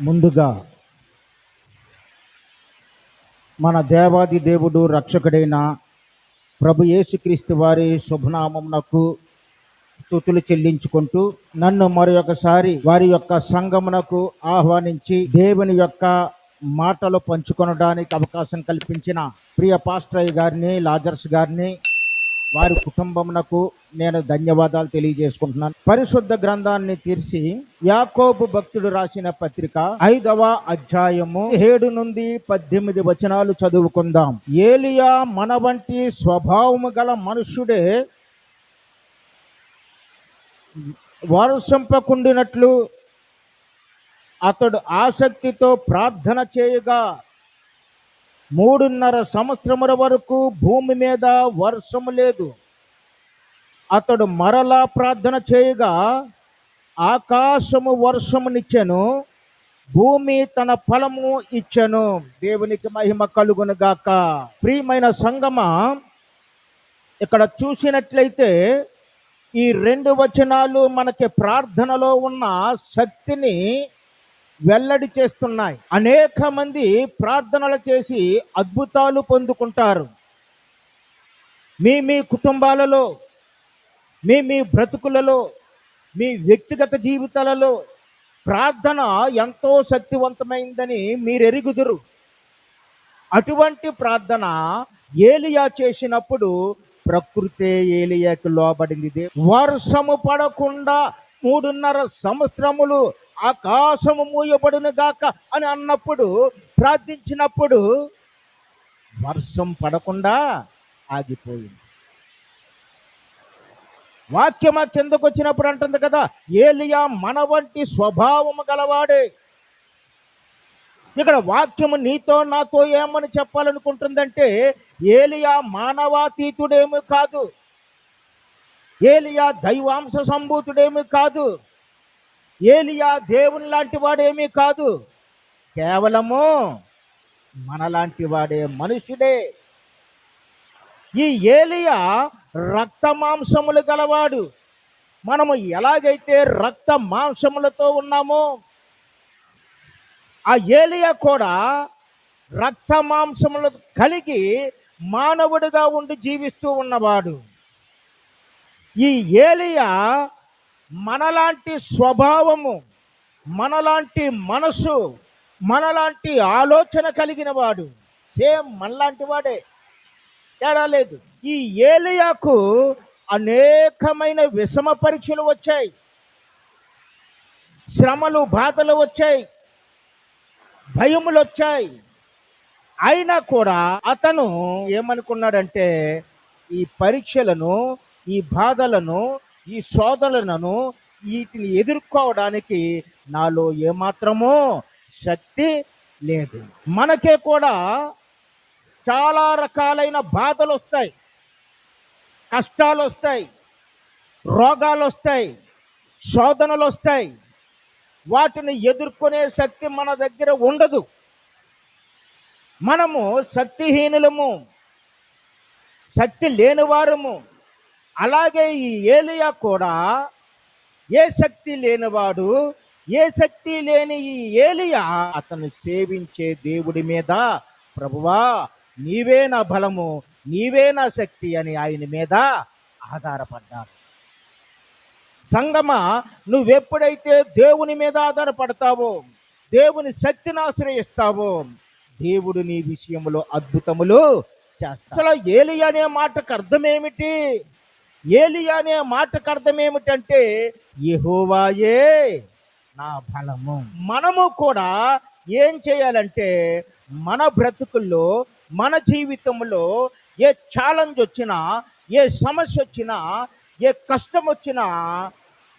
ముందుగా మన దేవాది దేవుడు రక్షకుడైన ప్రభు యేసుక్రీస్తు వారి శుభనామమునకు స్తుతులు చెల్లించుకుంటూ నన్ను మరొకసారి వారి యొక్క సంఘమునకు ఆహ్వానించి దేవుని యొక్క మాటలు పంచుకొనడానికి అవకాశం కల్పించిన ప్రియ పాస్టర్ గారిని, లాజర్స్ గారిని, వారి కుటుంబమునకు నేను ధన్యవాదాలు తెలియజేసుకుంటున్నాను. పరిశుద్ధ గ్రంథాన్ని తీర్చి యాకోబు భక్తుడు రాసిన పత్రిక 5వ అధ్యాయము 7 నుండి 18 వచనాలు చదువుకుందాం. ఏలియా మన వంటి స్వభావము గల మనుష్యుడే వర్షింపకుండినట్లు అతడు ఆసక్తితో ప్రార్థన చేయగా 3.5 సంవత్సరముల వరకు భూమి మీద వర్షము లేదు. అతడు మరలా ప్రార్థన చేయగా ఆకాశము వర్షమునిచ్చెను, భూమి తన ఫలము ఇచ్చెను. దేవునికి మహిమ కలుగును గాక. ప్రియమైన సంగమా, ఇక్కడ చూసినట్లయితే ఈ 2 వచనాలు మనకి ప్రార్థనలో ఉన్న శక్తిని వెల్లడి చేస్తున్నాయి. అనేక మంది ప్రార్థనలు చేసి అద్భుతాలు పొందుకుంటారు. మీ కుటుంబాలలో, మీ బ్రతుకులలో, మీ వ్యక్తిగత జీవితాలలో ప్రార్థన ఎంతో శక్తివంతమైందని మీరు ఎరుగుదురు. అటువంటి ప్రార్థన ఏలియా చేసినప్పుడు ప్రకృతే ఏలియాకు లోబడింది. వర్షము పడకుండా 3.5 సంవత్సరములు ఆకాశము మూయబడును గాక అని అన్నప్పుడు, ప్రార్థించినప్పుడు వర్షం పడకుండా ఆగిపోయింది. వాక్యం కిందకు వచ్చినప్పుడు అంటుంది కదా, ఏలియా మన వంటి స్వభావము గలవాడే. ఇక్కడ వాక్యము నీతో నాతో ఏమని చెప్పాలనుకుంటుందంటే, ఏలియా మానవాతీతుడేమీ కాదు, ఏలియా దైవాంశ సంభూతుడేమీ కాదు, ఏలియా దేవుని లాంటి వాడేమీ కాదు, కేవలము మనలాంటి వాడే, మనుషుడే. ఈ ఏలియా రక్త మాంసములు గలవాడు. మనము ఎలాగైతే రక్త మాంసములతో ఉన్నామో, ఆ ఏలియా కూడా రక్త మాంసములు కలిగి మానవుడిగా ఉండి జీవిస్తూ ఉన్నవాడు. ఈ ఏలియా మనలాంటి స్వభావము, మనలాంటి మనసు, మనలాంటి ఆలోచన కలిగిన వాడు. సేమ్ మనలాంటి వాడే, తేడా లేదు. ఈ ఏలియాకు అనేకమైన విషమ పరీక్షలు వచ్చాయి, శ్రమలు బాధలు వచ్చాయి, భయములు వచ్చాయి. అయినా కూడా అతను ఏమనుకున్నాడంటే, ఈ పరీక్షలను, ఈ బాధలను, ఈ శోధనలను, వీటిని ఎదుర్కోవడానికి నాలో ఏమాత్రమో శక్తి లేదు. మనకే కూడా చాలా రకాలైన బాధలు వస్తాయి, కష్టాలు వస్తాయి, రోగాలు వస్తాయి, శోధనలు వస్తాయి. వాటిని ఎదుర్కొనే శక్తి మన దగ్గర ఉండదు. మనము శక్తిహీనులము, శక్తి లేనివారము. అలాగే ఈ ఏలియా కూడా ఏ శక్తి లేనివాడు, ఏ శక్తి లేని ఈ ఏలియా అతను సేవించే దేవుడి మీద, ప్రభువా నీవే నా బలము, నీవే నా శక్తి అని ఆయన మీద ఆధారపడ్డాడు. సంగమా, నువ్వెప్పుడైతే దేవుని మీద ఆధారపడతావో, దేవుని శక్తిని ఆశ్రయిస్తావో, దేవుడు నీ విషయంలో అద్భుతములు చేస్తాడు. అసలు ఏలియా అనే మాటకు అర్థమేమిటి? ఏలియా అనే మాటకు అర్థమేమిటంటే, యెహోవాయే నా బలము. మనము కూడా ఏం చేయాలంటే, మన బ్రతుకుల్లో, మన జీవితంలో ఏ ఛాలెంజ్ వచ్చినా, ఏ సమస్య వచ్చినా, ఏ కష్టం వచ్చినా,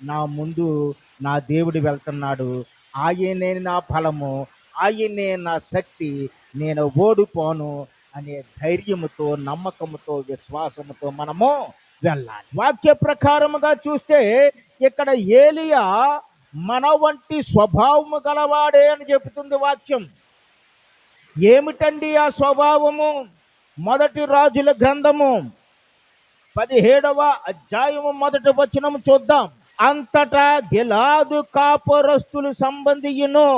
నా ముందు నా దేవుడు వెళ్తున్నాడు, ఆయనే నా బలము, ఆయనే నా శక్తి, నేను ఓడిపోను అనే ధైర్యముతో, నమ్మకముతో, విశ్వాసముతో మనము వెళ్ళాలి. వాక్య ప్రకారముగా చూస్తే ఇక్కడ ఏలియా మన వంటి స్వభావము గలవాడే అని చెబుతుంది వాక్యం. ఏమిటండి ఆ స్వభావము? 1 రాజుల గ్రంథము 17వ అధ్యాయము 1వ వచనము చూద్దాం. అంతటా గిలాదు కాపురస్తులు సంబంధియును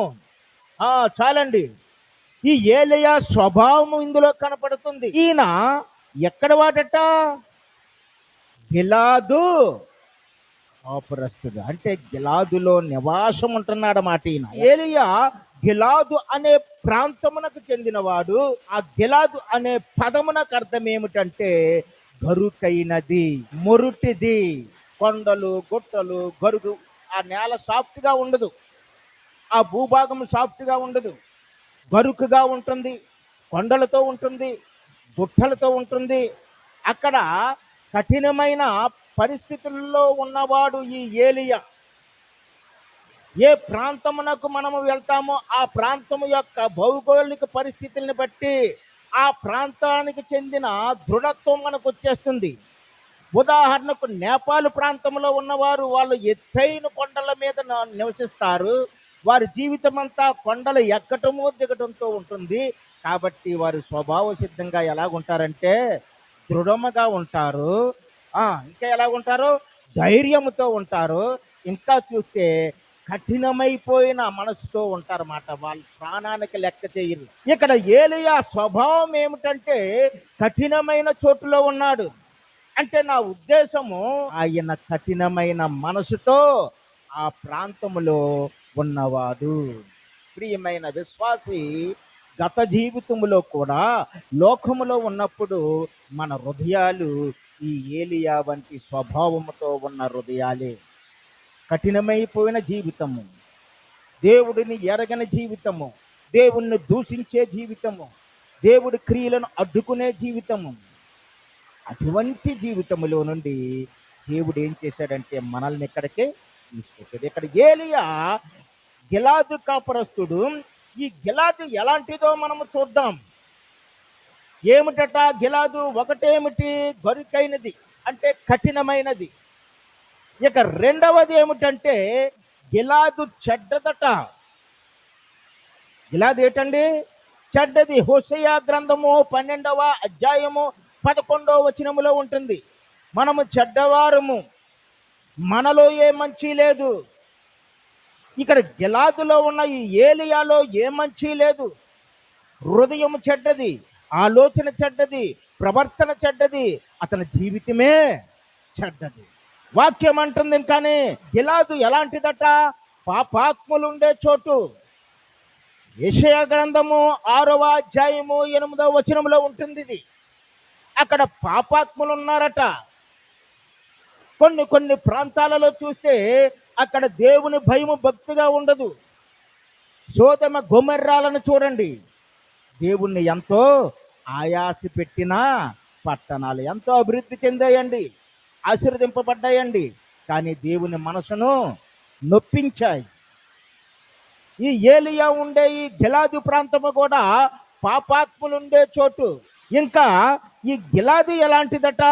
చాలండి. ఈ ఏలియా స్వభావం ఇందులో కనపడుతుంది. ఈయన ఎక్కడ వాడట? గిలాదు కాపురస్తుడు, అంటే గిలాదులో నివాసం ఉంటున్నాడన్నమాట ఈయన. ఏలియా గిలాదు అనే ప్రాంతమునకు చెందినవాడు. ఆ గిలాదు అనే పదమునకు అర్థం ఏమిటంటే గరుకైనది, మొరుటిది. కొండలు, గుట్టలు, గరుగు. ఆ నేల సాఫ్ట్ గా ఉండదు, ఆ భూభాగం సాఫ్ట్ గా ఉండదు, గరుకుగా ఉంటుంది, కొండలతో ఉంటుంది, గుట్టలతో ఉంటుంది. అక్కడ కఠినమైన పరిస్థితుల్లో ఉన్నవాడు ఈ ఏలియా. ఏ ప్రాంతమునకు మనము వెళ్తామో ఆ ప్రాంతము యొక్క భౌగోళిక పరిస్థితుల్ని బట్టి ఆ ప్రాంతానికి చెందిన దృఢత్వం మనకు వచ్చేస్తుంది. ఉదాహరణకు నేపాల్ ప్రాంతంలో ఉన్నవారు వాళ్ళు ఎత్తైన కొండల మీద నివసిస్తారు. వారి జీవితం అంతా కొండలు ఎక్కటము దిగటంతో ఉంటుంది. కాబట్టి వారు స్వభావ సిద్ధంగా ఎలాగుంటారంటే దృఢముగా ఉంటారు. ఇంకా ఎలాగుంటారు? ధైర్యముతో ఉంటారు. ఇంకా చూస్తే కఠినమైపోయిన మనసుతో ఉంటారన్నమాట. వాళ్ళ ప్రాణానికి లెక్క చేయరు. ఇక్కడ ఏలియా స్వభావం ఏమిటంటే కఠినమైన చోటులో ఉన్నాడు. అంటే నా ఉద్దేశము ఆయన కఠినమైన మనసుతో ఆ ప్రాంతములో ఉన్నవాడు. ప్రియమైన విశ్వాసి, గత జీవితములో కూడా లోకములో ఉన్నప్పుడు మన హృదయాలు ఈ ఏలియా వంటి స్వభావముతో ఉన్న హృదయాలే. కఠినమైపోయిన జీవితము, దేవుడిని ఎరగని జీవితము, దేవుణ్ణి దూషించే జీవితము, దేవుడి క్రియలను అడ్డుకునే జీవితము. అటువంటి జీవితములో నుండి దేవుడు ఏం చేశాడంటే మనల్ని ఇక్కడికే తీసుకొచ్చాడు. ఇక్కడ ఏలియా గిలాదు కాపురస్తుడు. ఈ గిలాదు ఎలాంటిదో మనము చూద్దాం. ఏమిటట గిలాదు? ఒకటేమిటి? గరుకైనది, అంటే కఠినమైనది. ఇక రెండవది ఏమిటంటే గిలాదు చెడ్డదట. గిలాదు ఏంటండి? చెడ్డది. హోషేయ గ్రంథము 12వ అధ్యాయము 11వ వచనములో ఉంటుంది. మనము చెడ్డవారము, మనలో ఏ మంచి లేదు. ఇక్కడ గిలాదులో ఉన్న ఈ ఏలియాలో ఏ మంచి లేదు. హృదయం చెడ్డది, ఆలోచన చెడ్డది, ప్రవర్తన చెడ్డది, అతని జీవితమే చెడ్డది. వాక్యం అంటుంది కానీ గిలాదు ఎలాంటిదట? పాపాత్ములుండే చోటు. యెషయా గ్రంథము 6వ అధ్యాయము 8వ వచనంలో ఉంటుంది ఇది. అక్కడ పాపాత్ములు ఉన్నారట. కొన్ని ప్రాంతాలలో చూస్తే అక్కడ దేవుని భయము భక్తిగా ఉండదు. సోదమ గొమొర్రాలను చూడండి. దేవుణ్ణి ఎంతో ఆయాస పెట్టిన పట్టణాలు ఎంతో అభివృద్ధి చెందాయండి, ఆశీర్వదింపబడ్డాయండి. కానీ దేవుని మనసును నొప్పించాయి. ఈ ఏలియా ఉండే ఈ గిలాదు ప్రాంతము కూడా పాపాత్ములుండే చోటు. ఇంకా ఈ గిలాది ఎలాంటిదట?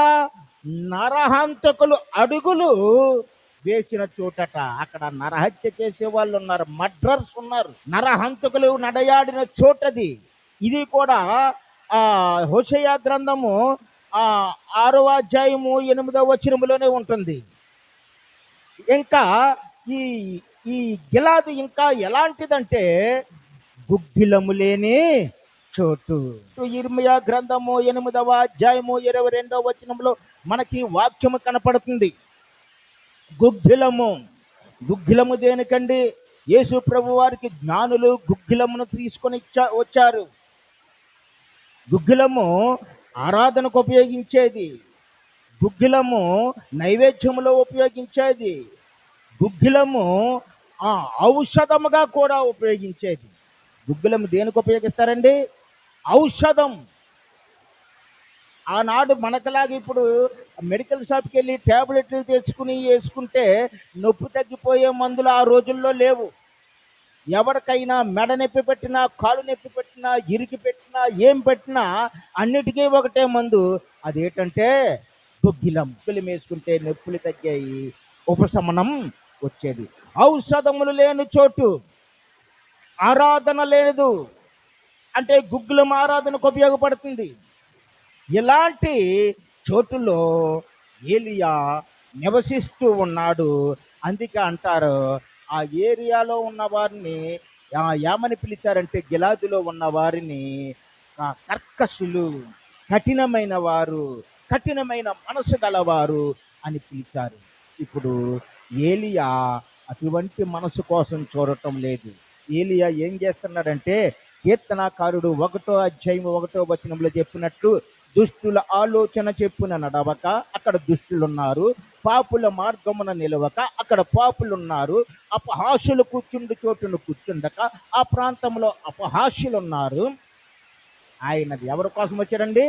నరహంతకులు అడుగులు వేసిన చోటట. అక్కడ నరహత్య చేసే వాళ్ళు ఉన్నారు, మర్డర్స్ ఉన్నారు, నరహంతకులు నడయాడిన చోటది. ఇది కూడా హోషేయ గ్రంథము 6వ అధ్యాయము 8వ వచనములోనే ఉంటుంది. ఇంకా ఈ గిలాదు ఇంకా ఎలాంటిదంటే గుగ్గిలము లేని చోటు. ఇర్మియా గ్రంథము 8వ అధ్యాయము 22వ వచనంలో మనకి వాక్యము కనపడుతుంది. గుగ్గిలము దేనికండి? యేసు ప్రభు వారికి జ్ఞానులు గుగ్గిలమును తీసుకొని వచ్చారు. గుగ్గిలము ఆరాధనకు ఉపయోగించేది, గుగ్గిలము నైవేద్యములో ఉపయోగించేది, గుగ్గిలము ఔషధముగా కూడా ఉపయోగించేది. గుగ్గిలము దేనికి ఉపయోగిస్తారండి? ఔషధం. ఆనాడు మనకలాగా ఇప్పుడు మెడికల్ షాప్కి వెళ్ళి ట్యాబ్లెట్లు తెచ్చుకుని వేసుకుంటే నొప్పి తగ్గిపోయే మందులు ఆ రోజుల్లో లేవు. ఎవరికైనా మెడ నొప్పి పెట్టినా, కాలు నొప్పి పెట్టినా, ఇరికి పెట్టినా, ఏం పెట్టినా అన్నిటికీ ఒకటే మందు. అదేంటంటే గుగ్గిలం. గుగ్గిలం వేసుకుంటే నొప్పులు తగ్గాయి, ఉపశమనం వచ్చేది. ఔషధములు లేని చోటు, ఆరాధన లేదు, అంటే గుగ్గిలం ఆరాధనకు ఉపయోగపడుతుంది. ఇలాంటి చోటులో ఏలియా నివసిస్తూ ఉన్నాడు. అందుకే అంటారు ఆ ఏరియాలో ఉన్న వారిని ఏమని పిలిచారంటే గిలాదులో ఉన్న వారిని కర్కశులు, కఠినమైన వారు, కఠినమైన మనసు గలవారు అని పిలిచారు. ఇప్పుడు ఏలియా అటువంటి మనసు కోసం చూడటం లేదు. ఏలియా ఏం చేస్తున్నాడంటే కీర్తనాకారుడు 1 అధ్యాయం 1 వచనంలో చెప్పినట్లు దుష్టుల ఆలోచన చెప్పున నడవక అక్కడ దుష్టులున్నారు, పాపుల మార్గమున నిలవక అక్కడ పాపులున్నారు, అపహాస్యులు కూర్చుండు చోటును కూర్చుండక ఆ ప్రాంతంలో అపహాస్యులున్నారు. ఆయనది ఎవరి కోసం వచ్చాడండి?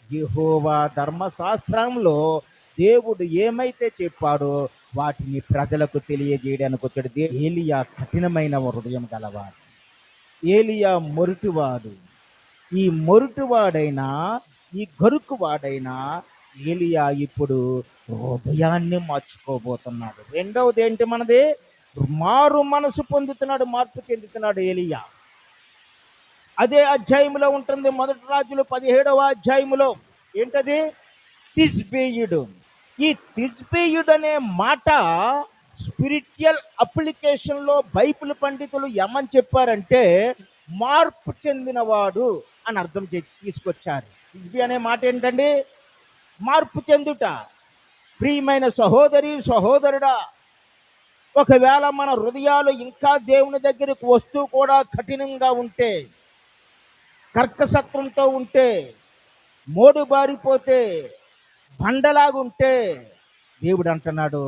యెహోవా ధర్మశాస్త్రంలో దేవుడు ఏమైతే చెప్పాడో వాటిని ప్రజలకు తెలియజేయడానికి వచ్చాడు. ఏలియా కఠినమైన హృదయం గలవాడు, ఏలియా మొరుటివాడు. ఈ మొరుటివాడైనా, ఈ గరుకువాడైనా ఏలియా ఇప్పుడు హృదయాన్ని మార్చుకోబోతున్నాడు. రెండవది ఏంటి మనది? మారు మనసు పొందుతున్నాడు, మార్పు చెందుతున్నాడు ఏలియా. అదే అధ్యాయంలో ఉంటుంది, 1 రాజులు 17 అధ్యాయములో. ఏంటది? తిజ్బేయుడు. ఈ తిజ్బేయుడు అనే మాట స్పిరిచువల్ అప్లికేషన్లో బైబిల్ పండితులు ఏమని చెప్పారంటే మార్పు చెందినవాడు అని అర్థం తీసుకొచ్చారు. తిజ్బీ అనే మాట ఏంటండి? మార్పు చెందుట. ప్రియమైన సహోదరి సహోదరుడా, ఒకవేళ మన హృదయాలు ఇంకా దేవుని దగ్గరికి వస్తూ కూడా కఠినంగా ఉంటే, కర్కసత్వంతో ఉంటే, మోడు బారిపోతే, బండలాగుంటే దేవుడు అంటున్నాడు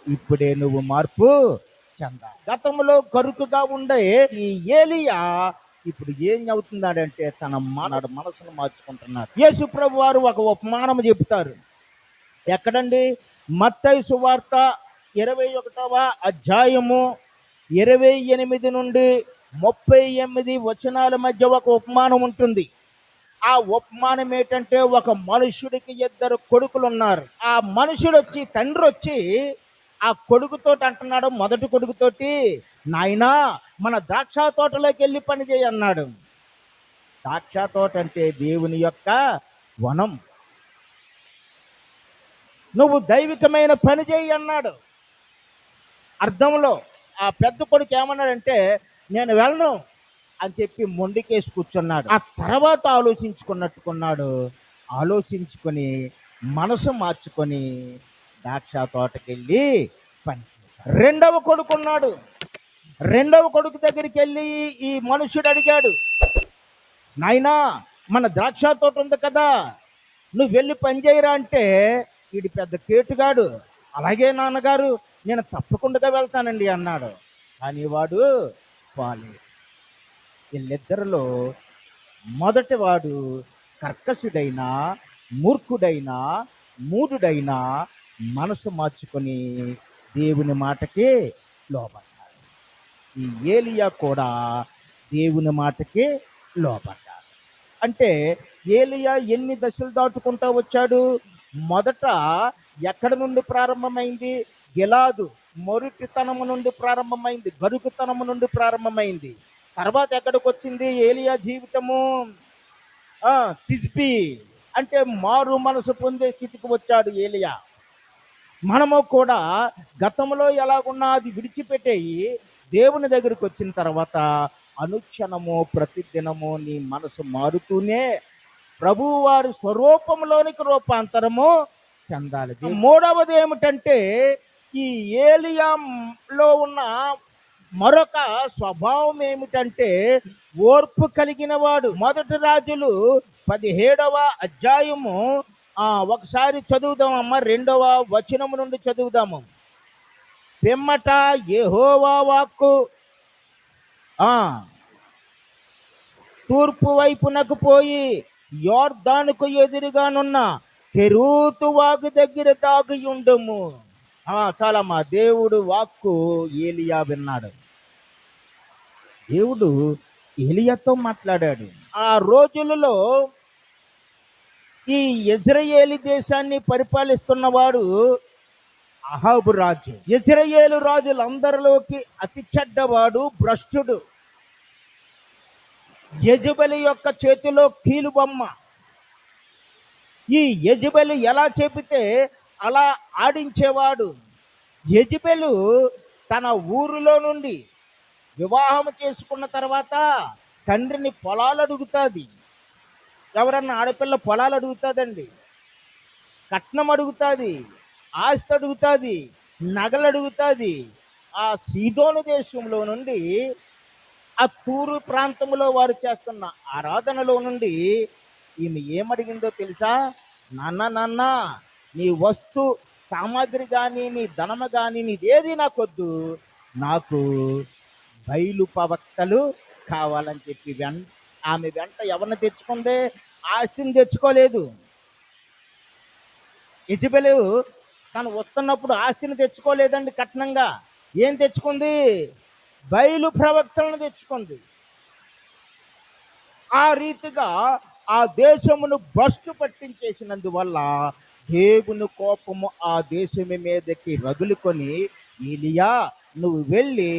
ఇప్పుడే నువ్వు మార్పు చెంద. గతంలో కరుకుగా ఉండే ఈ ఏలియా ఇప్పుడు ఏం అవుతున్నాడంటే తన మనసును మార్చుకుంటున్నాడు. యేసు ప్రభు వారు ఒక ఉపమానం చెప్తారు. ఎక్కడండి? మత్తయి సువార్త 21 అధ్యాయము 28 నుండి 38 వచనాల మధ్య ఒక ఉపమానం ఉంటుంది. ఆ ఉపమానం ఏంటంటే ఒక మనుషుడికి 2 కొడుకులు ఉన్నారు. ఆ మనుషుడు వచ్చి, తండ్రి వచ్చి ఆ కొడుకుతో అంటున్నాడు, మొదటి కొడుకుతోటి, నాయనా మన ద్రాక్ష తోటలోకి వెళ్ళి పని చేయి అన్నాడు. ద్రాక్ష తోట అంటే దేవుని యొక్క వనం. నువ్వు దైవికమైన పని చేయి అన్నాడు. అర్థంలో ఆ పెద్ద కొడుకు ఏమన్నాడంటే నేను వెళ్ళను అని చెప్పి మొండికేసి కూర్చున్నాడు. ఆ తర్వాత ఆలోచించుకున్నట్టుకున్నాడు. ఆలోచించుకొని మనసు మార్చుకొని ద్రాక్ష తోటకెళ్ళి పని చేశాడు. రెండవ కొడుకున్నాడు. రెండవ కొడుకు దగ్గరికి వెళ్ళి ఈ మనుషుడు అడిగాడు, నాయనా మన ద్రాక్ష తోట ఉంది కదా, నువ్వు వెళ్ళి పని చేయరా అంటే వీడి పెద్ద కేటుగాడు, అలాగే నాన్నగారు నేను తప్పకుండా వెళ్తానండి అన్నాడు. కానీ వాడు పోలేదు. వీళ్ళిద్దరిలో మొదటి వాడు కర్కశుడైనా, మూర్ఖుడైనా, మూఢుడైనా మనసు మార్చుకొని దేవుని మాటకి లోబడ్డాడు. ఈ ఏలియా కూడా దేవుని మాటకి లోబడ్డాడు. అంటే ఏలియా ఎన్ని దశలు దాటుకుంటూ వచ్చాడు? మొదట ఎక్కడి నుండి ప్రారంభమైంది? గిలాదు మొరిటితనము నుండి ప్రారంభమైంది, గరుకుతనము నుండి ప్రారంభమైంది. తర్వాత ఎక్కడికి వచ్చింది ఏలియా జీవితము? తిజ్బీ అంటే మారు మనసు పొందే స్థితికి వచ్చాడు ఏలియా. మనము కూడా గతంలో ఎలాగున్నా అది విడిచిపెట్టేయి దేవుని దగ్గరికి వచ్చిన తర్వాత అనుక్షణము ప్రతిదినము నీ మనసు మారుతూనే ప్రభువు వారి స్వరూపంలోనికి రూపాంతరము చెందాలి. మూడవది ఏమిటంటే ఈ ఏలియాలో ఉన్న మరొక స్వభావం ఏమిటంటే ఓర్పు కలిగిన వాడు. 1 రాజులు 17 అధ్యాయము ఒకసారి చదువుదాం అమ్మ. 2 వచనము నుండి చదువుదాము. పిమ్మట యెహోవా వాక్కు తూర్పు వైపునకు పోయి యోర్దానుకు ఎదురుగానున్న కెరూతు వాగు దగ్గర దాగియుండుము. చాలమ్మా. దేవుడు వాక్కు ఏలియా విన్నాడు. దేవుడు ఏలియాతో మాట్లాడాడు. ఆ రోజులలో ఈ ఇజ్రాయేలు దేశాన్ని పరిపాలిస్తున్నవాడు అహాబు రాజు. ఇజ్రాయేలు రాజులందరిలోకి అతి చెడ్డవాడు, భ్రష్టుడు. యెజెబెలు యొక్క చేతిలో కీలుబొమ్మ. ఈ యెజెబెలు ఎలా చెబితే అలా ఆడించేవాడు. యెజెబెలు తన ఊరిలో నుండి వివాహం చేసుకున్న తర్వాత తండ్రిని పొలాలు అడుగుతుంది. ఎవరన్నా ఆడపిల్ల పొలాలు అడుగుతుందండి, కట్నం అడుగుతుంది, ఆస్తి అడుగుతుంది, నగలు అడుగుతుంది. ఆ సీదోను దేశంలో నుండి, ఆ తూరు ప్రాంతంలో వారు చేస్తున్న ఆరాధనలో నుండి ఈమె ఏమడిగిందో తెలుసా? నాన్న నాన్న, నీ వస్తు సామాగ్రి కానీ, నీ ధనము కానీ, నీదేది నాకొద్దు, నాకు బయలు ప్రవక్తలు కావాలని చెప్పి ఆమె వెంట ఎవరిని తెచ్చుకుందే? ఆస్తిని తెచ్చుకోలేదు. ఇజబెలు తను వస్తున్నప్పుడు ఆస్తిని తెచ్చుకోలేదండి కట్నంగా. ఏం తెచ్చుకుంది? బయలు ప్రవక్తలను తెచ్చుకుంది. ఆ రీతిగా ఆ దేశమును భ్రష్టు పట్టించేసినందువల్ల దేవుని కోపము ఆ దేశము మీదకి రగులుకొని, ఏలియా, నువ్వు వెళ్ళి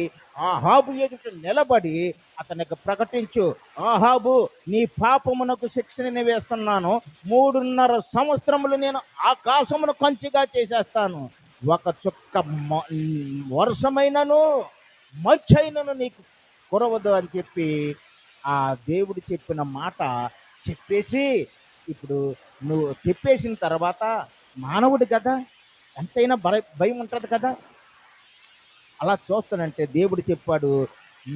ఆహాబు ఎదుట నిలబడి అతనికి ప్రకటించు, ఆహాబు, నీ పాపమునకు శిక్షణ వేస్తున్నాను, 3.5 సంవత్సరములు నేను ఆకాశమును కంచిగా చేసేస్తాను, ఒక చుక్క వర్షమైనను మచ్చైనను నీకు కురవదు అని చెప్పి ఆ దేవుడు చెప్పిన మాట చెప్పేసి, ఇప్పుడు నువ్వు చెప్పేసిన తర్వాత మానవుడు కదా, ఎంతైనా భయం ఉంటుంది కదా. అలా చూస్తానంటే దేవుడు చెప్పాడు,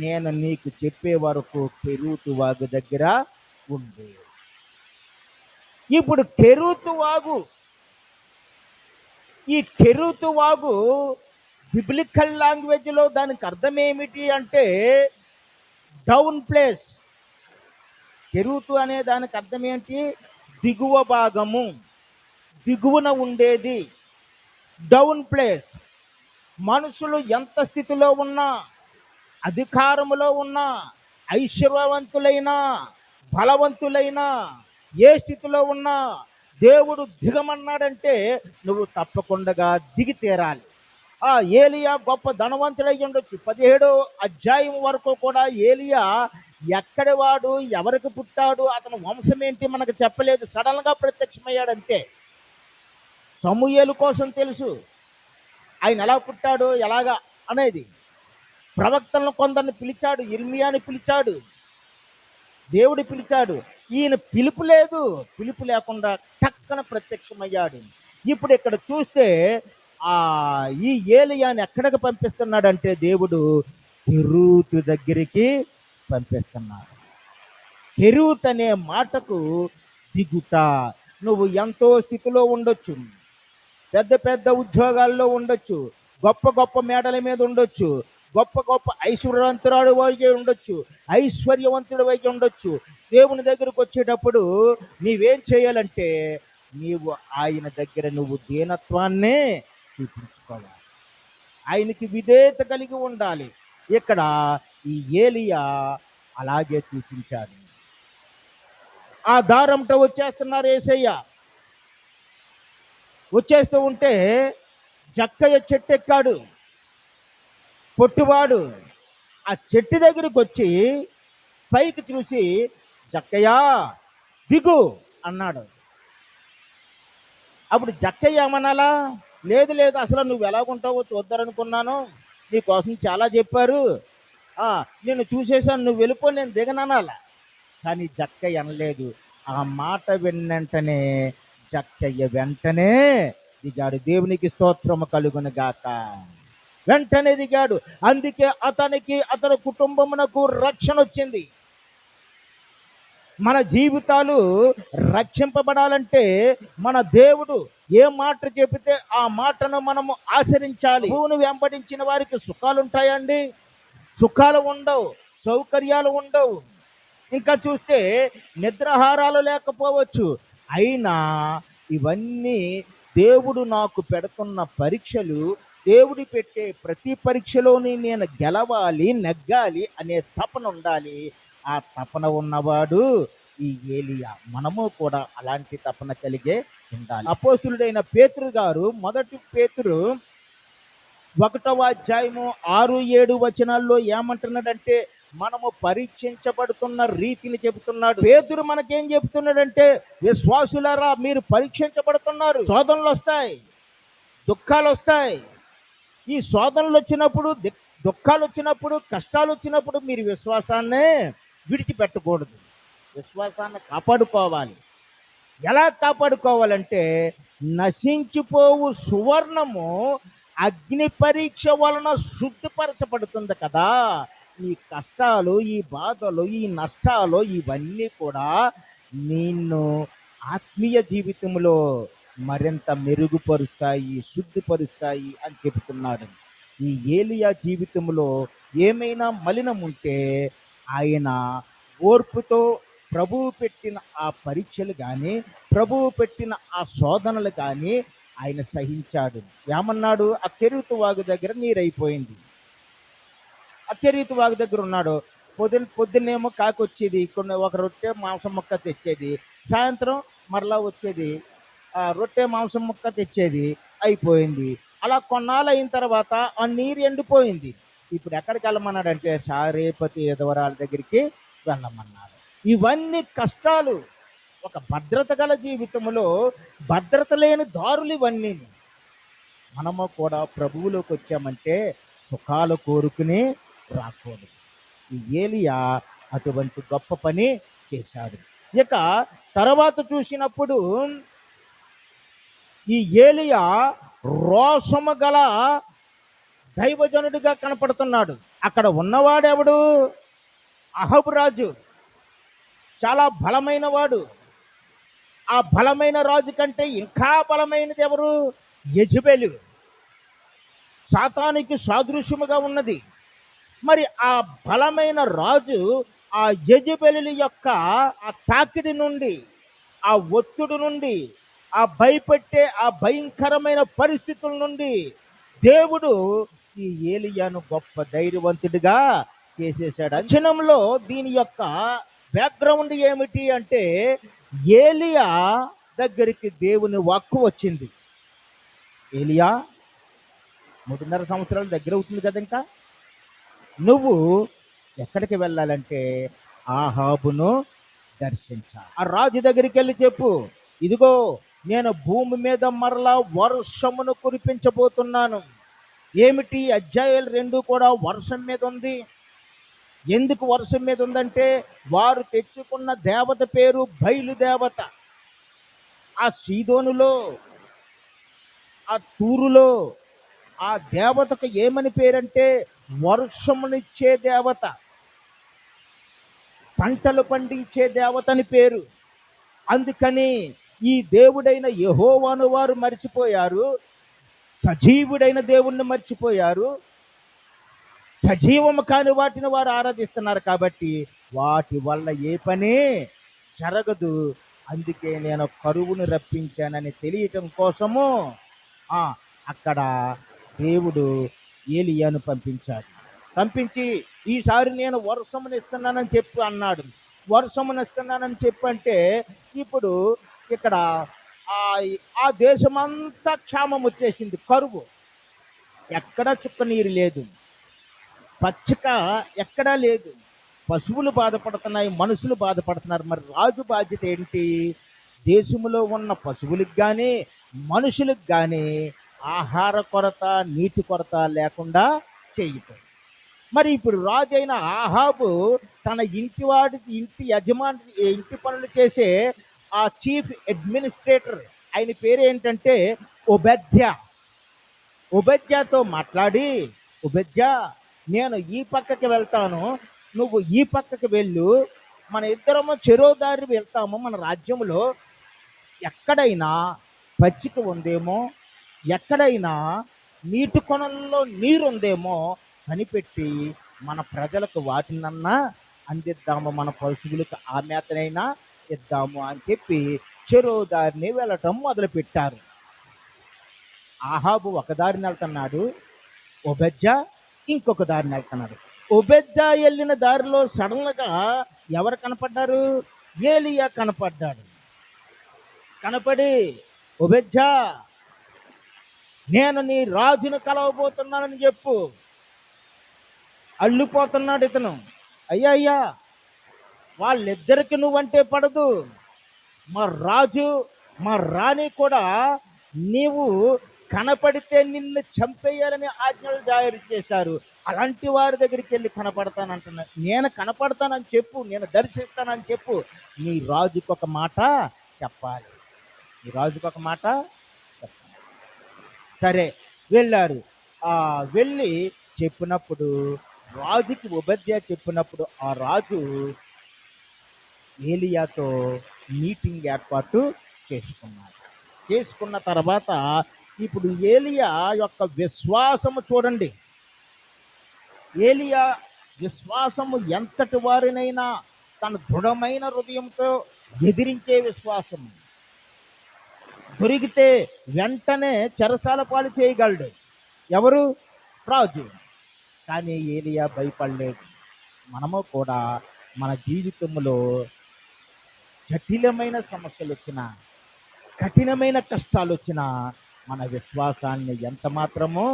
నేను నీకు చెప్పే వరకు కెరూతు వాగు దగ్గర ఉంది. ఇప్పుడు కెరూతు వాగు, ఈ కెరూతు వాగు బిబ్లికల్ లాంగ్వేజ్లో దానికి అర్థం ఏమిటి అంటే డౌన్ ప్లేస్. కెరూతు అనే దానికి అర్థం ఏంటి? దిగువ భాగము, దిగువన ఉండేది, డౌన్ ప్లేస్. మనుషులు ఎంత స్థితిలో ఉన్నా, అధికారములో ఉన్నా, ఐశ్వర్యవంతులైనా, బలవంతులైనా, ఏ స్థితిలో ఉన్నా దేవుడు దిగమన్నాడంటే నువ్వు తప్పకుండా దిగి తీరాలి. ఆ ఏలియా గొప్ప ధనవంతుడై ఉండొచ్చు. 17వ అధ్యాయం వరకు కూడా ఏలియా ఎక్కడి వాడు, ఎవరికి పుట్టాడు, అతని వంశం ఏంటి మనకు చెప్పలేదు. సడన్ గా ప్రత్యక్షమయ్యాడంతే. సమూయేలు కోసం తెలుసు ఆయన ఎలా పుట్టాడు, ఎలాగా అనేది. ప్రవక్తలను కొందరిని పిలిచాడు, ఇర్మియాని పిలిచాడు, దేవుడు పిలిచాడు. ఈయన పిలుపు లేదు, పిలుపు లేకుండా టక్కన ప్రత్యక్షమయ్యాడు. ఇప్పుడు ఇక్కడ చూస్తే ఈ ఏలియాని ఎక్కడికి పంపిస్తున్నాడంటే దేవుడు కెరూతు దగ్గరికి పంపిస్తున్నాడు. కెరూతు అనే మాటకు దిగుట. నువ్వు ఎంతో స్థితిలో ఉండొచ్చు, పెద్ద పెద్ద ఉద్యోగాల్లో ఉండొచ్చు, గొప్ప గొప్ప మేడల మీద ఉండొచ్చు, గొప్ప గొప్ప ఐశ్వర్యవంతురాడు వైద్య ఉండొచ్చు, ఐశ్వర్యవంతుడు వైద్య ఉండొచ్చు. దేవుని దగ్గరకు వచ్చేటప్పుడు నీవేం చేయాలంటే నీవు ఆయన దగ్గర నువ్వు దీనత్వాన్నే చూపించుకోవాలి, ఆయనకి విధేయత కలిగి ఉండాలి. ఇక్కడ ఈ ఏలియా అలాగే చూపించాడు. ఆ దారంతో వచ్చేస్తున్నారు యేసయ్య. వచ్చేస్తూ ఉంటే జక్కయ్య చెట్టు ఎక్కాడు, పొట్టివాడు. ఆ చెట్టు దగ్గరికి వచ్చి పైకి చూసి, జక్కయ్య దిగు అన్నాడు. అప్పుడు జక్కయ్య ఏమనాలా? లేదు లేదు, అసలు నువ్వు ఎలాగుంటావో చూద్దారనుకున్నాను, నీకోసం చాలా చెప్పారు, నేను చూసేసాను, నువ్వు వెళ్ళిపో, నేను దిగననాల. కానీ జక్కయ్య అనలేదు. ఆ మాట విన్నంటనే జక్కయ్య వెంటనే దిగాడు. దేవునికి స్తోత్రము కలుగును గాక. వెంటనే దిగాడు. అందుకే అతనికి, అతని కుటుంబమునకు రక్షణ వచ్చింది. మన జీవితాలు రక్షింపబడాలంటే మన దేవుడు ఏ మాట చెబితే ఆ మాటను మనము ఆచరించాలి. భూమిని వెంబడించిన వారికి సుఖాలు ఉంటాయండి? సుఖాలు ఉండవు, సౌకర్యాలు ఉండవు. ఇంకా చూస్తే నిద్రాహారాలు లేకపోవచ్చు. అయినా ఇవన్నీ దేవుడు నాకు పెడుతున్న పరీక్షలు. దేవుడు పెట్టే ప్రతి పరీక్షలోని నేను గెలవాలి, నెగ్గాలి అనే తపన ఉండాలి. ఆ తపన ఉన్నవాడు ఈ ఏలియా. మనము కూడా అలాంటి తపన కలిగే ఉండాలి. అపోస్తులుడైన పేతురు గారు, 1 పేతురు 1వ అధ్యాయము 6-7 వచనాల్లో ఏమంటున్నాడంటే మనము పరీక్షించబడుతున్న రీతిని చెబుతున్నాడు. పేతురు మనకేం చెబుతున్నాడంటే, విశ్వాసులారా మీరు పరీక్షించబడుతున్నారు. శోధనలు వస్తాయి, దుఃఖాలు వస్తాయి. ఈ శోధనలు వచ్చినప్పుడు దుఃఖాలు వచ్చినప్పుడు, కష్టాలు వచ్చినప్పుడు మీరు విశ్వాసాన్నే విడిచిపెట్టకూడదు. విశ్వాసాన్ని కాపాడుకోవాలి. ఎలా కాపాడుకోవాలంటే, నశించిపోవు సువర్ణము అగ్ని పరీక్ష వలన శుద్ధిపరచబడుతుంది కదా. ఈ కష్టాలు, ఈ బాధలు, ఈ నష్టాలు ఇవన్నీ కూడా నిన్ను ఆత్మీయ జీవితంలో మరింత మెరుగుపరుస్తాయి, శుద్ధిపరుస్తాయి అని చెబుతున్నాడు. ఈ ఏలియా జీవితంలో ఏమైనా మలినం ఉంటే ఆయన ఓర్పుతో ప్రభువు పెట్టిన ఆ పరీక్షలు కానీ, ప్రభువు పెట్టిన ఆ శోధనలు కానీ ఆయన సహించాడు. ఏమన్నాడు? ఆ కెరీతు వాగు దగ్గర నీరైపోయింది. ఆ కెరీతు వాగు దగ్గర ఉన్నాడు. పొద్దున్నేమో కాకి వచ్చేది, ఒక రొట్టె మాంసం ముక్క తెచ్చేది. సాయంత్రం మరలా వచ్చేది, ఆ రొట్టె మాంసం ముక్క తెచ్చేది. అయిపోయింది. అలా కొన్నాళ్ళు అయిన తర్వాత ఆ నీరు ఎండిపోయింది. ఇప్పుడు ఎక్కడికి వెళ్ళమన్నాడంటే సారేపతి ఎదవరాల దగ్గరికి వెళ్ళమన్నాడు. ఇవన్నీ కష్టాలు. ఒక భద్రత గల జీవితంలో భద్రత లేని దారులు ఇవన్నీ. మనము కూడా ప్రభువులోకి వచ్చామంటే సుఖాలు కోరుకుని రాకూడదు. ఈ ఏలియా అటువంటి గొప్ప పని చేశాడు. ఇక తర్వాత చూసినప్పుడు ఈ ఏలియా రోషము గల దైవజనుడిగా కనపడుతున్నాడు. అక్కడ ఉన్నవాడెవడు? అహబు రాజు. చాలా బలమైన వాడు. ఆ బలమైన రాజు కంటే ఇంకా బలమైనది ఎవరు? యెజెబెలు. సాతానికి సాదృశ్యముగా ఉన్నది. మరి ఆ బలమైన రాజు ఆ యెజెబెలు యొక్క ఆ తాకిడి నుండి, ఆ ఒత్తిడి నుండి, ఆ భయపెట్టే ఆ భయంకరమైన పరిస్థితుల నుండి దేవుడు ఈ ఏలియాను గొప్ప ధైర్యవంతుడిగా చేసేసాడు. అంచనంలో దీని యొక్క బ్యాక్గ్రౌండ్ ఏమిటి అంటే, ఏలియా దగ్గరికి దేవుని వాక్కు వచ్చింది. ఏలియా 3.5 సంవత్సరాల దగ్గర అవుతుంది కదా, ఇంకా నువ్వు ఎక్కడికి వెళ్ళాలంటే ఆహాబును దర్శించాలి. ఆ రాజు దగ్గరికి వెళ్ళి చెప్పు, ఇదిగో నేను భూమి మీద మరలా వర్షమును కురిపించబోతున్నాను. ఏమిటి? అధ్యాయాలు 2 కూడా వర్షం మీద ఉంది. ఎందుకు వర్షం మీద ఉందంటే, వారు తెచ్చుకున్న దేవత పేరు బయలు దేవత. ఆ సీదోనులో, ఆ తూరులో ఆ దేవతకు ఏమని పేరంటే వర్షమునిచ్చే దేవత, పంటలు పండించే దేవత అని పేరు. అందుకని ఈ దేవుడైన యెహోవాను వారు మర్చిపోయారు, సజీవుడైన దేవుణ్ణి మర్చిపోయారు. సజీవము కాని వాటిని వారు ఆరాధిస్తున్నారు కాబట్టి వాటి వల్ల ఏ పని జరగదు. అందుకే నేను కరువును రప్పించానని తెలియటం కోసము అక్కడ దేవుడు ఏలియాను పంపించి ఈసారి నేను వర్షమునిస్తున్నానని చెప్పి అన్నాడు. వర్షమునిస్తున్నానని చెప్పంటే ఇప్పుడు ఇక్కడ ఆ దేశమంతా క్షామం వచ్చేసింది. కరువు, ఎక్కడా చుక్క నీరు లేదు, పచ్చిక ఎక్కడా లేదు. పశువులు బాధపడుతున్నాయి, మనుషులు బాధపడుతున్నారు. మరి రాజు బాధ్యత ఏంటి? దేశంలో ఉన్న పశువులకు కానీ మనుషులకు కానీ ఆహార కొరత, నీటి కొరత లేకుండా చేయటం. మరి ఇప్పుడు రాజు అయిన ఆహాబు తన ఇంటి యజమాని, ఇంటి పనులు చేసే ఆ చీఫ్ అడ్మినిస్ట్రేటర్, ఆయన పేరు ఏంటంటే ఒబద్యాతో మాట్లాడి, ఒబద్యా నేను ఈ పక్కకి వెళ్తాను, నువ్వు ఈ పక్కకి వెళ్ళు, మన ఇద్దరము చెరో దారి వెళ్తాము. మన రాజ్యంలో ఎక్కడైనా పచ్చిక ఉందేమో, ఎక్కడైనా నీటి కొనల్లో నీరుందేమో కనిపెట్టి మన ప్రజలకు వాటినన్నా అందిద్దాము, మన పశువులకు ఆ మేతనైనా ఇద్దాము అని చెప్పి చెరో దారిని వెళ్ళటం మొదలుపెట్టారు. ఆహాబు ఒక దారిని వెళ్తున్నాడు, ఒబద్యా ఇంకొక దారిని వెళ్తున్నాడు. ఒబద్యా వెళ్ళిన దారిలో సడన్గా ఎవరు కనపడ్డారు? ఏలియా కనపడ్డాడు. కనపడి, ఒబద్యా నేను నీ రాజును కలవబోతున్నానని చెప్పు. అల్లిపోతున్నాడు ఇతను. అయ్యా వాళ్ళిద్దరికి నువ్వంటే పడదు, మా రాజు మా రాణి కూడా నీవు కనపడితే నిన్ను చంపేయాలని ఆజ్ఞలు జారీ చేశారు. అలాంటి వారి దగ్గరికి వెళ్ళి కనపడతానంటున్నా. నేను కనపడతానని చెప్పు, నేను దర్శిస్తానని చెప్పు. నీ రాజుకు ఒక మాట చెప్పాలి. నీ రాజుకు ఒక మాట చెప్పాలి. సరే, వెళ్ళారు. వెళ్ళి చెప్పినప్పుడు, రాజుకి ఉపధ్యాయ చెప్పినప్పుడు, ఆ రాజు ఏలియాతో మీటింగ్ ఏర్పాటు చేసుకున్న తర్వాత ఇప్పుడు ఏలియా యొక్క విశ్వాసము చూడండి. ఏలియా విశ్వాసము ఎంతటి వారినైనా తన దృఢమైన హృదయంతో ఎదిరించే విశ్వాసము. దొరికితే వెంటనే చెరసాల పాలు చేయగలడు. ఎవరు? రాజు. కానీ ఏలియా భయపడలేదు. మనము కూడా మన జీవితంలో జటిలమైన సమస్యలు వచ్చినా, కఠినమైన కష్టాలు వచ్చినా మన విశ్వాసాన్ని ఎంత మాత్రమో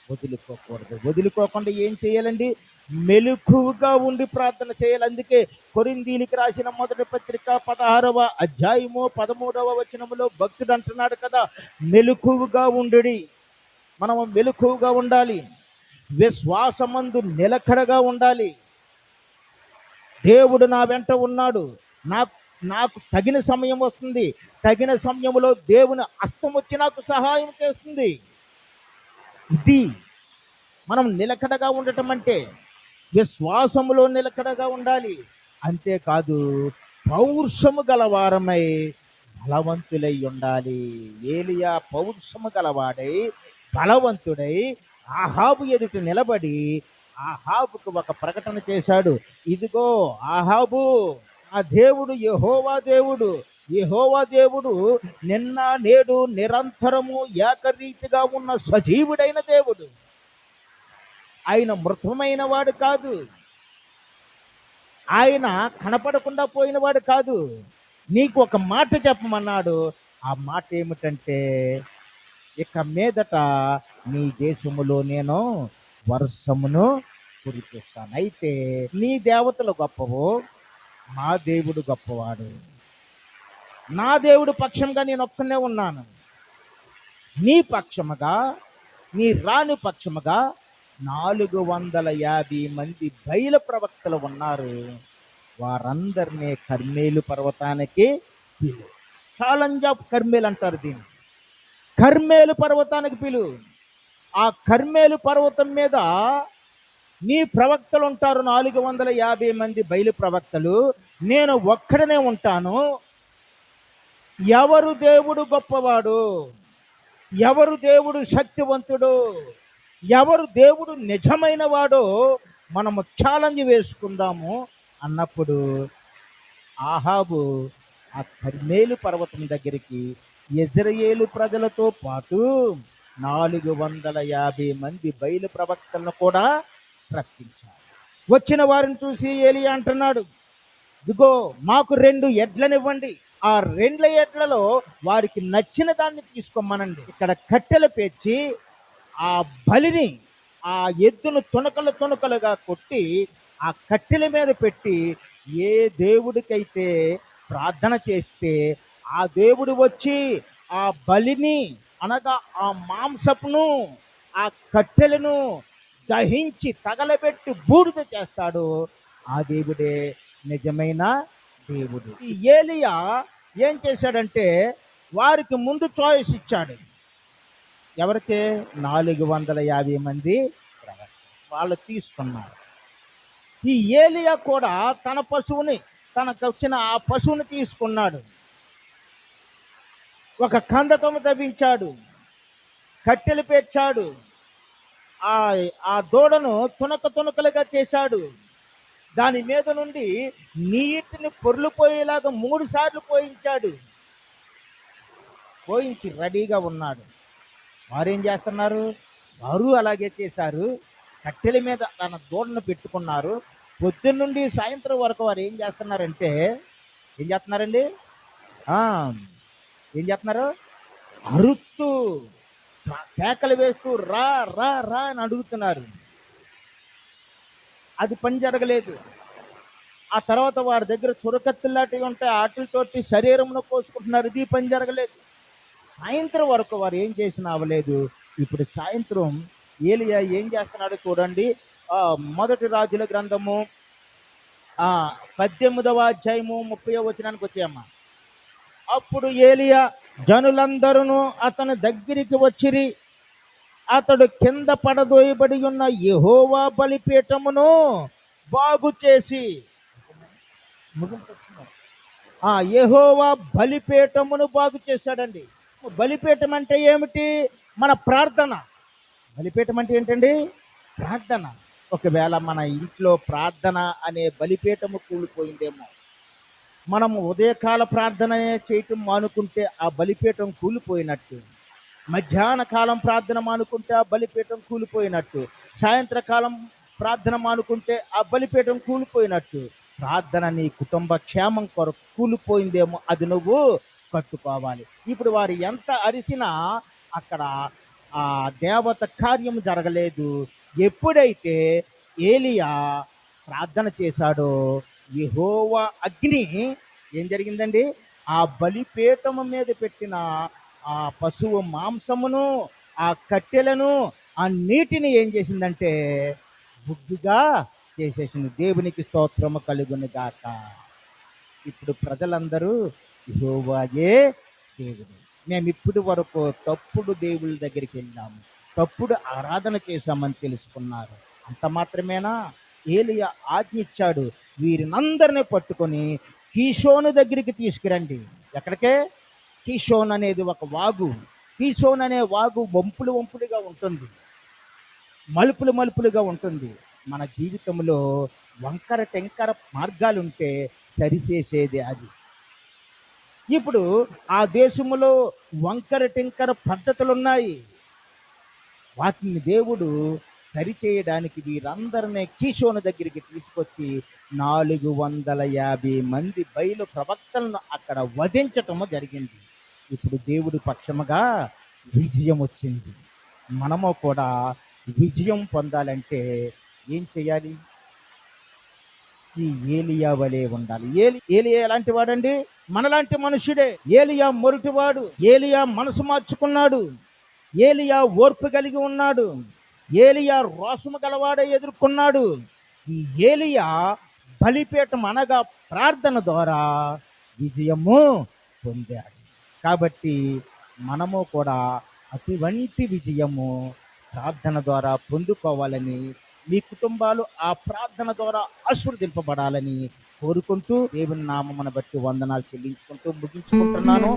వదులుకోకూడదు. వదులుకోకుండా ఏం చేయాలండి? మెలకువగా ఉండి ప్రార్థన చేయాలి. అందుకే కొరింథీయులకు రాసిన మొదటి పత్రిక 16వ అధ్యాయము 13వ వచనములో భక్తుడు అంటున్నాడు కదా, మెలకువగా ఉండుడి. మనము మెలకువగా ఉండాలి. విశ్వాసమందు నిలకడగా ఉండాలి. దేవుడు నా వెంట ఉన్నాడు. నాకు తగిన సమయం వస్తుంది. తగిన సమయంలో దేవుని హస్తం వచ్చి నాకు సహాయం చేస్తుంది. ఇది మనం నిలకడగా ఉండటం అంటే. విశ్వాసములో నిలకడగా ఉండాలి. అంతేకాదు, పౌరుషము గలవారమై బలవంతులై ఉండాలి. ఏలియా పౌరుషము గలవాడై బలవంతుడై ఆహాబు ఎదుట నిలబడి ఆహాబుకు ఒక ప్రకటన చేశాడు. ఇదిగో ఆహాబు, ఆ దేవుడు యెహోవా దేవుడు. యెహోవా దేవుడు నిన్న నేడు నిరంతరము ఏకరీతిగా ఉన్న సజీవుడైన దేవుడు. ఆయన మృతమైన వాడు కాదు. ఆయన కనపడకుండా పోయిన వాడు కాదు. నీకు ఒక మాట చెప్పమన్నాడు. ఆ మాట ఏమిటంటే, ఇక మీదట నీ దేశములో నేను వర్షమును కురిపిస్తాను. అయితే నీ దేవతలు గొప్పవు, మా దేవుడు గొప్పవాడు. నా దేవుడు పక్షంగా నేను ఒక్కనే ఉన్నాను. నీ పక్షముగా, నీ రాణి పక్షముగా 450 మంది బయలు ప్రవక్తలు ఉన్నారు. వారందరినీ కర్మేలు పర్వతానికి పిలు. ఛాలెంజ్ ఆఫ్ కర్మేలు అంటారు దీన్ని. కర్మేలు పర్వతానికి పిలు. ఆ కర్మేలు పర్వతం మీద నీ ప్రవక్తలు ఉంటారు. 450 మంది బయలు ప్రవక్తలు. నేను ఒక్కడనే ఉంటాను. ఎవరు దేవుడు గొప్పవాడు, ఎవరు దేవుడు శక్తివంతుడు, ఎవరు దేవుడు నిజమైన వాడో మనము ఛాలెంజ్ వేసుకుందాము అన్నప్పుడు ఆహాబు ఆ కర్మేలు పర్వతం దగ్గరికి ఇశ్రాయేలు ప్రజలతో పాటు 450 మంది బయలు ప్రవక్తలను కూడా రప్పించారు. వచ్చిన వారిని చూసి ఏలియా అంటున్నాడు, ఇదిగో మాకు 2 ఎడ్లనివ్వండి. ఆ 2 ఎడ్లలో వారికి నచ్చిన దాన్ని తీసుకోమనండి. ఇక్కడ కట్టెలు పేర్చి ఆ బలిని, ఆ ఎద్దును తునకలుగా కొట్టి ఆ కట్టెల మీద పెట్టి, ఏ దేవుడికైతే ప్రార్థన చేస్తే ఆ దేవుడు వచ్చి ఆ బలిని అనగా ఆ మాంసపును, ఆ కట్టెలను దహించి తగలబెట్టి బూడిద చేస్తాడు. ఆ దేవుడే నిజమైన దేవుడు. ఈ ఏలియా ఏం చేశాడంటే, వారికి ముందు చాయిస్ ఇచ్చాడు. ఎవరికి? 450 మంది వాళ్ళు తీసుకున్నారు. ఈ ఏలియా కూడా తన పశువుని, తనకు వచ్చిన ఆ పశువుని తీసుకున్నాడు. ఒక కందకము తవ్వించాడు, కట్టెలు పేర్చాడు, ఆ దూడను తునకలుగా చేశాడు. దాని మీద నుండి నీటిని పొర్లుపోయేలాగా 3 సార్లు పోయించాడు. పోయించి రెడీగా ఉన్నాడు. వారేం చేస్తున్నారు? వారు అలాగే చేశారు. కట్టెల మీద తన దూడను పెట్టుకున్నారు. పొద్దున్న నుండి సాయంత్రం వరకు వారు ఏం చేస్తున్నారంటే, ఏం చేస్తున్నారండి? ఏం చేస్తున్నారు? అరుస్తూ కేకలు వేస్తూ రా రా రా అని అడుగుతున్నారు. అది పని జరగలేదు. ఆ తర్వాత వారి దగ్గర చురకత్తులాంటివి ఉంటాయి, వాటితోటి శరీరమును కోసుకుంటున్నారు. ఇది పని జరగలేదు. సాయంత్రం వరకు వారు ఏం చేసినా అవ్వలేదు. ఇప్పుడు సాయంత్రం ఏలియా ఏం చేస్తున్నాడో చూడండి. మొదటి రాజుల గ్రంథము 18వ అధ్యాయము 30వ వచనానికి వచ్చాయమ్మా. అప్పుడు ఏలియా జనులందరూ అతని దగ్గరికి వచ్చిరి. అతడు కింద పడదోయబడి ఉన్న యెహోవా బలిపీఠమును బాగు చేసి, యెహోవా బలిపీఠమును బాగు చేశాడండి. బలిపీఠం అంటే ఏమిటి? మన ప్రార్థన. బలిపీఠం అంటే ఏంటండి? ప్రార్థన. ఒకవేళ మన ఇంట్లో ప్రార్థన అనే బలిపీఠము కూలిపోయిందేమో, మనము ఉదయకాల ప్రార్థన చేయటం మానుకుంటే ఆ బలిపీఠం కూలిపోయినట్టు, మధ్యాహ్న కాలం ప్రార్థన మానుకుంటే ఆ బలిపీఠం కూలిపోయినట్టు, సాయంత్రకాలం ప్రార్థన మానుకుంటే ఆ బలిపీఠం కూలిపోయినట్టు, ప్రార్థన నీ కుటుంబ క్షేమం కొరకు కూలిపోయిందేమో, అది నువ్వు కట్టుకోవాలి. ఇప్పుడు వారు ఎంత అరిసినా అక్కడ ఆ దేవత కార్యం జరగలేదు. ఎప్పుడైతే ఏలియా ప్రార్థన చేశాడో యెహోవా అగ్ని ఏం జరిగిందండి? ఆ బలిపీఠము మీద పెట్టిన ఆ పశువు మాంసమును, ఆ కట్టెలను, ఆ నీటిని ఏం చేసిందంటే బుగ్గిగా చేసేసింది. దేవునికి స్తోత్రము కలుగును గాక. ఇప్పుడు ప్రజలందరూ యెహోవాయే దేవుడు. మేము ఇప్పటి వరకు తప్పుడు దేవుళ్ళ దగ్గరికి వెళ్ళాము, తప్పుడు ఆరాధన చేశామని తెలుసుకున్నారు. అంత మాత్రమేనా? ఏలియా ఆజ్ఞ ఇచ్చాడు, వీరినందరినీ పట్టుకొని కీషోను దగ్గరికి తీసుకురండి. ఎక్కడికే? కీషోన్ అనేది ఒక వాగు. కీషోన్ అనే వాగు వంపులు వంపులుగా ఉంటుంది, మలుపులు మలుపులుగా ఉంటుంది. మన జీవితంలో వంకర టెంకర మార్గాలుంటే సరిచేసేది అది. ఇప్పుడు ఆ దేశములో వంకర టెంకర పద్ధతులు ఉన్నాయి. వాటిని దేవుడు సరిచేయడానికి వీరందరినీ కీషోను దగ్గరికి తీసుకొచ్చి 450 మంది బయలు ప్రవక్తలను అక్కడ వధించటము జరిగింది. ఇప్పుడు దేవుడి పక్షముగా విజయం వచ్చింది. మనము కూడా విజయం పొందాలంటే ఏం చేయాలి? ఈ ఏలియా వలె ఉండాలి. ఏలియా ఎలాంటి వాడండి? మనలాంటి మనుషుడే. ఏలియా మొరటివాడు. ఏలియా మనసు మార్చుకున్నాడు. ఏలియా ఓర్పు కలిగి ఉన్నాడు. ఏలియా రోషము గలవాడే ఎదుర్కొన్నాడు. ఈ ఏలియా బలిపీఠం అనగా ప్రార్థన ద్వారా విజయము పొందాడు. కాబట్టి మనము కూడా అటువంటి విజయము ప్రార్థన ద్వారా పొందుకోవాలని, మీ కుటుంబాలు ఆ ప్రార్థన ద్వారా ఆశీర్వదింపబడాలని కోరుకుంటూ దేవుని నామమును బట్టి వందనాలు చెల్లించుకుంటూ ముగించుకుంటున్నాను.